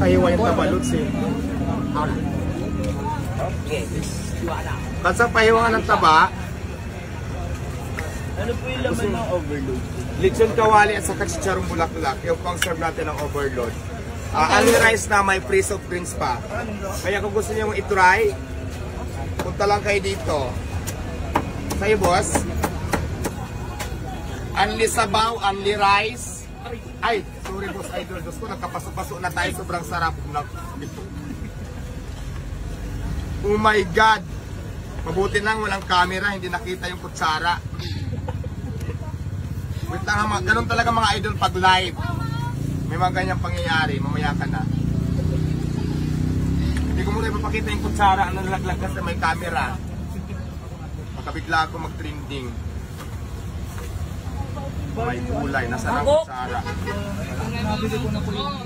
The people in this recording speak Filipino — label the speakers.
Speaker 1: pahiwa yung tabaluts eh. Kasi pahiwa ng taba.
Speaker 2: Ano po yung laman ng overload?
Speaker 1: Lechon kawali at saka chicharong bulaklak. Yung pang serve natin ng overload. Only rice na may free soft drinks pa. Kaya kung gusto niyo i-try, punta lang kayo dito. Sa'yo, boss. Only sabaw, only rice. Ay, sorry boss, idol. Diyos ko, nagkapasok-pasok na tayo. Sobrang sarap. Oh my God. Mabuti lang walang camera, hindi nakita yung kutsara. Wait lang, ganun talaga mga idol pag live. May mga ganyang pangyayari, mamaya ka na. Hindi ko muna ipapakita yung kutsara, ang nalaglag kasi may camera. Magkabigla ako mag-trending. May gulay, nasa ng kutsara.
Speaker 2: Nabili ko na po yung